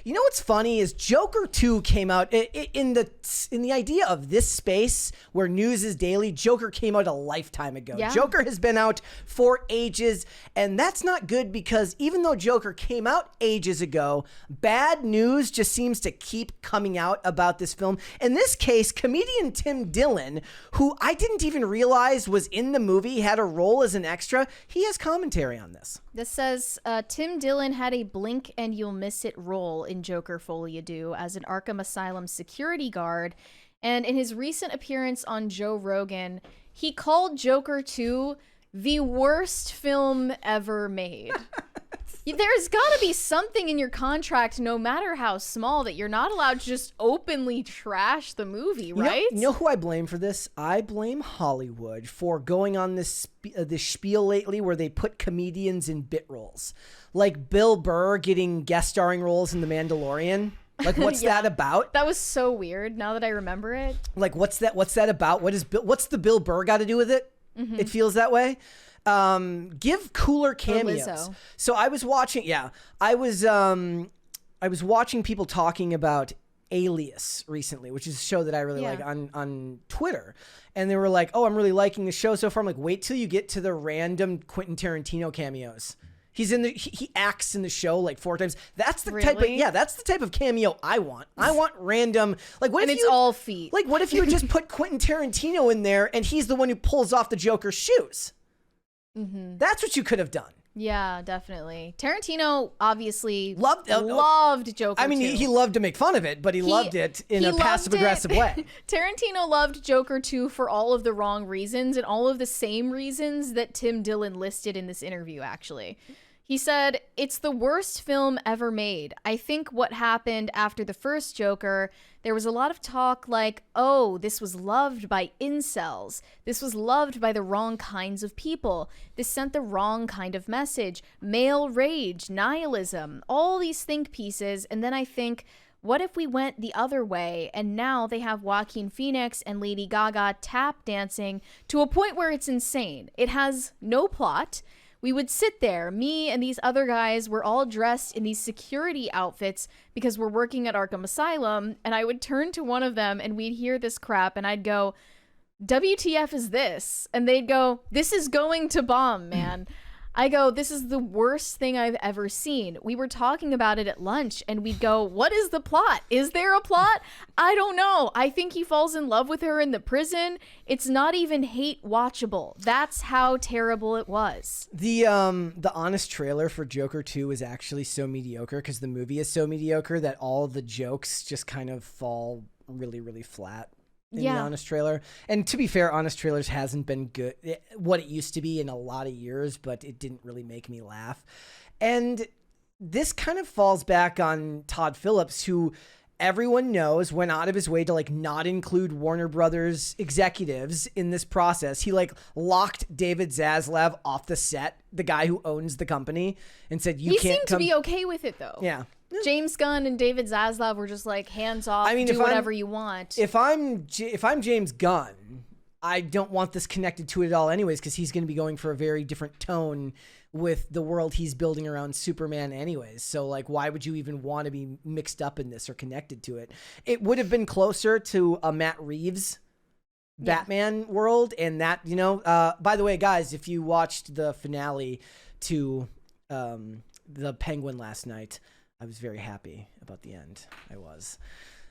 You know what's funny is Joker 2 came out in the idea of this space where news is daily. Joker came out a lifetime ago. Yeah. Joker has been out for ages, and that's not good because even though Joker came out ages ago, bad news just seems to keep coming out about this film. In this case, comedian Tim Dillon, who I didn't even realize was in the movie, had a role as an extra. He has commentary on this. This says, Tim Dillon had a blink and you'll miss it role in Joker Folie à Deux as an Arkham Asylum security guard. And in his recent appearance on Joe Rogan, he called Joker 2 the worst film ever made. There's got to be something in your contract, no matter how small, that you're not allowed to just openly trash the movie, right? You know who I blame for this? I blame Hollywood for going on this spiel lately where they put comedians in bit roles. Like Bill Burr getting guest starring roles in The Mandalorian. Like, what's that about? That was so weird now that I remember it. Like, what's that about? What's the Bill Burr got to do with it? Mm-hmm. It feels that way. Give cooler cameos. So I was watching, I was watching people talking about Alias recently, which is a show that I really like on Twitter. And they were like, oh, I'm really liking the show so far. I'm like, wait till you get to the random Quentin Tarantino cameos. He's in he acts in the show like 4 times. That's the that's the type of cameo I want. I want random, like, what if it's all feet. Like, what if you would just put Quentin Tarantino in there and he's the one who pulls off the Joker's shoes? Mm-hmm. That's what you could have done. Yeah, definitely. Tarantino obviously loved Joker. I mean, he loved to make fun of it, but he loved it in a passive-aggressive way. Tarantino loved Joker 2 for all of the wrong reasons and all of the same reasons that Tim Dillon listed in this interview, actually. He said, it's the worst film ever made. I think what happened after the first Joker, there was a lot of talk like, oh, this was loved by incels. This was loved by the wrong kinds of people. This sent the wrong kind of message. Male rage, nihilism, all these think pieces. And then I think, what if we went the other way and now they have Joaquin Phoenix and Lady Gaga tap dancing to a point where it's insane. It has no plot. We would sit there, me and these other guys were all dressed in these security outfits because we're working at Arkham Asylum, and I would turn to one of them and we'd hear this crap and I'd go, WTF is this? And they'd go, this is going to bomb, man. I go, this is the worst thing I've ever seen. We were talking about it at lunch and we'd go, what is the plot? Is there a plot? I don't know. I think he falls in love with her in the prison. It's not even hate watchable. That's how terrible it was. The honest trailer for Joker 2 is actually so mediocre because the movie is so mediocre that all the jokes just kind of fall really, really flat. In the honest trailer. And to be fair, honest trailers hasn't been good what it used to be in a lot of years, but it didn't really make me laugh. And this kind of falls back on Todd Phillips, who everyone knows went out of his way to like not include Warner Brothers executives in this process. He like locked David Zaslav off the set, the guy who owns the company, and said, you can't come. He seemed to be okay with it though. Yeah. James Gunn and David Zaslav were just like, hands off, do whatever you want. If I'm James Gunn, I don't want this connected to it at all anyways, because he's going to be going for a very different tone with the world he's building around Superman anyways. So like, why would you even want to be mixed up in this or connected to it? It would have been closer to a Matt Reeves Batman world. And that, by the way, guys, if you watched the finale to the Penguin last night, I was very happy about the end. I was.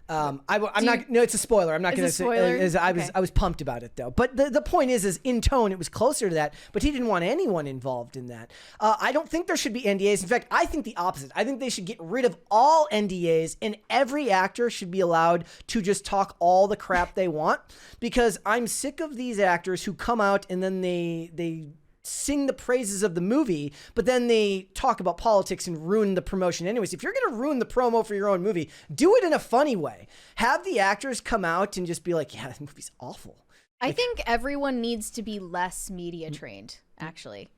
It's a spoiler. I'm not going to say. I was pumped about it though. But the point is in tone, it was closer to that. But he didn't want anyone involved in that. I don't think there should be NDAs. In fact, I think the opposite. I think they should get rid of all NDAs, and every actor should be allowed to just talk all the crap they want. Because I'm sick of these actors who come out and then they sing the praises of the movie, but then they talk about politics and ruin the promotion anyways. If you're going to ruin the promo for your own movie, do it in a funny way. Have the actors come out and just be like, yeah, the movie's awful. I think everyone needs to be less media trained, actually.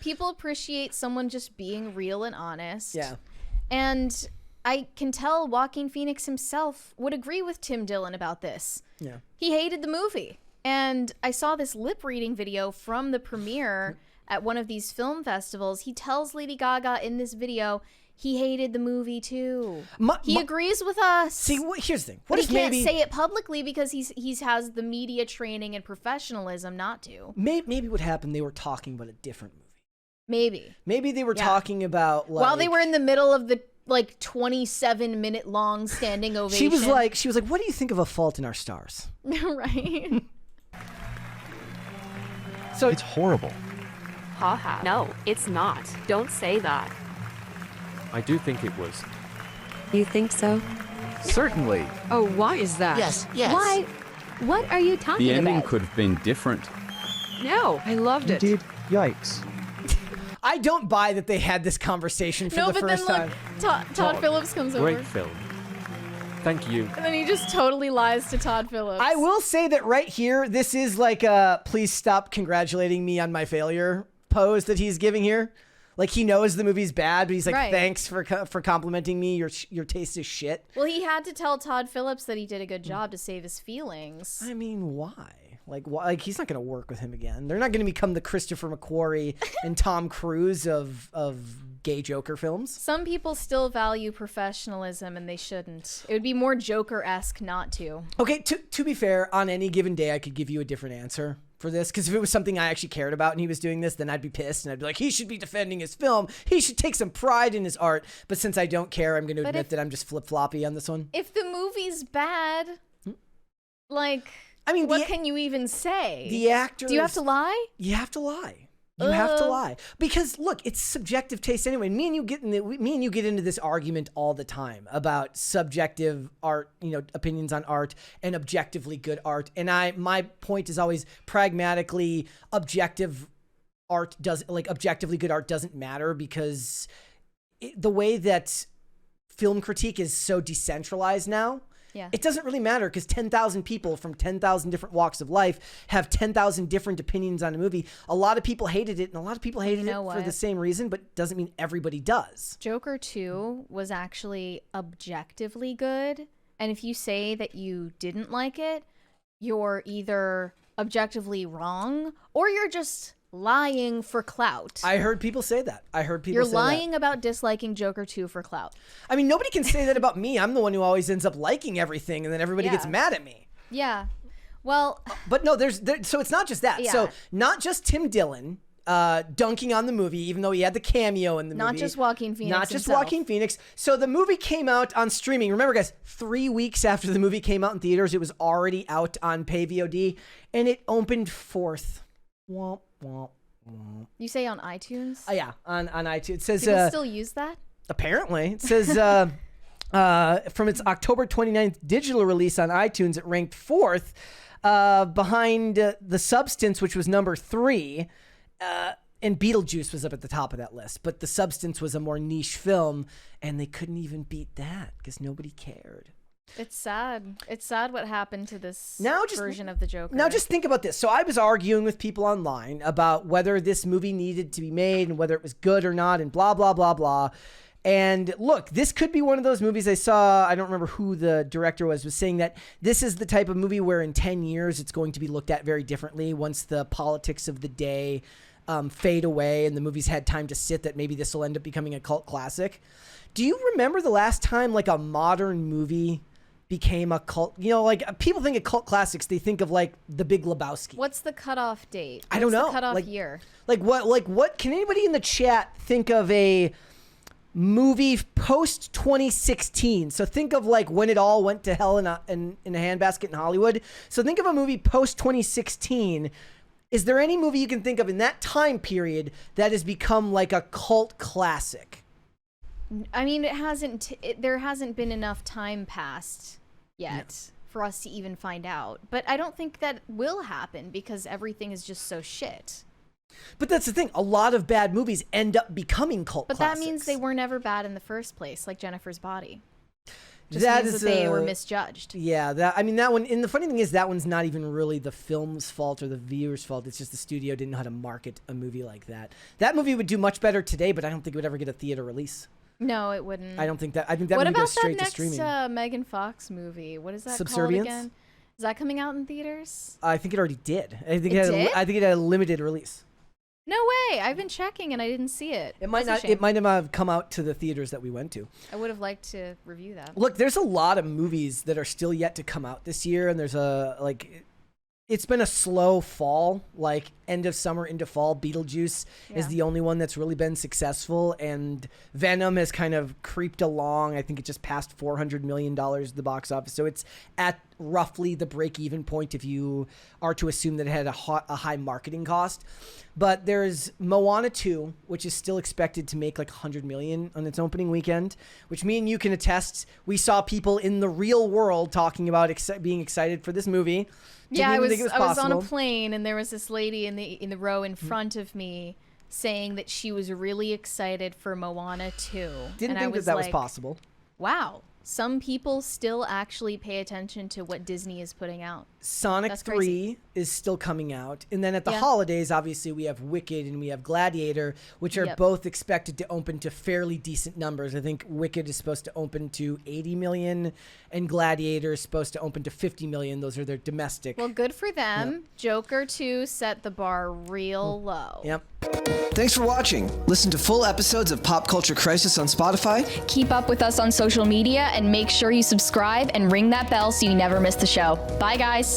People appreciate someone just being real and honest. Yeah. And I can tell Joaquin Phoenix himself would agree with Tim Dillon about this. Yeah. He hated the movie. And I saw this lip reading video from the premiere at one of these film festivals. He tells Lady Gaga in this video he hated the movie too. He My, agrees with us. See, here's the thing. But he can't say it publicly because he has the media training and professionalism not to. Maybe what happened, they were talking about a different movie. Maybe they were talking about like, while they were in the middle of the like 27-minute long standing ovation. She was like, what do you think of A Fault in Our Stars? Right. So it's horrible. Haha. No, it's not. Don't say that. I do think it was. You think so? Certainly. Oh, why is that? Yes. Why? What are you talking The ending about? could have been different. No, I loved it. Indeed. Yikes. I don't buy that they had this conversation for the first time. Todd Phillips comes over. Great film. Thank you. And then he just totally lies to Todd Phillips. I will say that right here, this is like a please stop congratulating me on my failure pose that he's giving here. Like, he knows the movie's bad, but he's like, Right. thanks for complimenting me. Your taste is shit. Well, he had to tell Todd Phillips that he did a good job to save his feelings. I mean, why? Like he's not going to work with him again. They're not going to become the Christopher McQuarrie and Tom Cruise of gay Joker films. Some people still value professionalism, and they shouldn't. It would be more Joker-esque not to. Okay, to be fair, on any given day, I could give you a different answer for this, because if it was something I actually cared about and he was doing this, then I'd be pissed and I'd be like, he should be defending his film. He should take some pride in his art. But since I don't care, I'm going to admit that I'm just flip-floppy on this one. If the movie's bad, like, I mean, what can you even say? The actors... Do you have to lie? You have to lie. You have to lie, because look, it's subjective taste anyway. Me and you get into this argument all the time about subjective art, opinions on art and objectively good art. And my point is always pragmatically objectively good art doesn't matter, because the way that film critique is so decentralized now. Yeah. It doesn't really matter, because 10,000 people from 10,000 different walks of life have 10,000 different opinions on a movie. A lot of people hated it, and a lot of people hated it for the same reason, but doesn't mean everybody does. Joker 2 was actually objectively good. And if you say that you didn't like it, you're either objectively wrong or you're just lying for clout. I heard people say that. You're lying about disliking Joker 2 for clout. I mean, nobody can say that about me. I'm the one who always ends up liking everything, and then everybody gets mad at me. Yeah. Well, but no, so it's not just that. Yeah. So not just Tim Dillon dunking on the movie, even though he had the cameo in the movie. Not just Joaquin Phoenix. Not just himself. Joaquin Phoenix. So the movie came out on streaming. Remember, guys, 3 weeks after the movie came out in theaters, it was already out on pay VOD, and it opened fourth. Womp, womp. You say on iTunes? Oh, yeah, on iTunes. It says people still use that? Apparently. It says from its October 29th digital release on iTunes, it ranked fourth behind The Substance, which was number 3. And Beetlejuice was up at the top of that list. But The Substance was a more niche film, and they couldn't even beat that because nobody cared. It's sad. It's sad what happened to this version of the Joker. Now just think about this. So I was arguing with people online about whether this movie needed to be made and whether it was good or not and blah, blah, blah, blah. And look, this could be one of those movies I saw. I don't remember who the director was saying that this is the type of movie where in 10 years it's going to be looked at very differently once the politics of the day fade away and the movie's had time to sit, that maybe this will end up becoming a cult classic. Do you remember the last time like a modern movie became a cult? Like people think of cult classics, they think of like The Big Lebowski. What's the cutoff date? I don't know. The cutoff year? What can anybody in the chat think of a movie post 2016? So think of like when it all went to hell in a handbasket in Hollywood. So think of a movie post 2016. Is there any movie you can think of in that time period that has become like a cult classic? I mean, there hasn't been enough time passed yet for us to even find out. But I don't think that will happen because everything is just so shit. But that's the thing. A lot of bad movies end up becoming cult classics. But that means they were never bad in the first place, like Jennifer's Body. Just that means is that they were misjudged. Yeah, that one. And the funny thing is, that one's not even really the film's fault or the viewer's fault. It's just the studio didn't know how to market a movie like that. That movie would do much better today, but I don't think it would ever get a theater release. No, it wouldn't. I think that movie goes straight to streaming. What about that next Megan Fox movie? What is that Subservience? called again? Is that coming out in theaters? I think it already did. I think It did? I think it had a limited release. No way. I've been checking and I didn't see it. It might That's a not. It shame. might have come out to the theaters that we went to. I would have liked to review that. Look, there's a lot of movies that are still yet to come out this year, and there's it's been a slow fall, like end of summer into fall. Beetlejuice Yeah. is the only one that's really been successful, and Venom has kind of creeped along. I think it just passed $400 million at the box office, so it's at roughly the break-even point if you are to assume that it had a high marketing cost. But there's Moana 2, which is still expected to make like $100 million on its opening weekend, which me and you can attest. We saw people in the real world talking about being excited for this movie. Yeah, Didn't even think it I was on a possible. plane and there was this lady in the row in front of me saying that she was really excited for Moana 2. Didn't and think I was that like, was possible. Wow, some people still actually pay attention to what Disney is putting out. Sonic That's 3 crazy. is still coming out. And then at the Yeah. holidays, obviously, we have Wicked and we have Gladiator, which are Yep. both expected to open to fairly decent numbers. I think Wicked is supposed to open to 80 million and Gladiator is supposed to open to 50 million. Those are their domestic. Well, good for them. Joker 2 set the bar real low. Yep. Thanks for watching. Listen to full episodes of Pop Culture Crisis on Spotify. Keep up with us on social media and make sure you subscribe and ring that bell so you never miss the show. Bye, guys.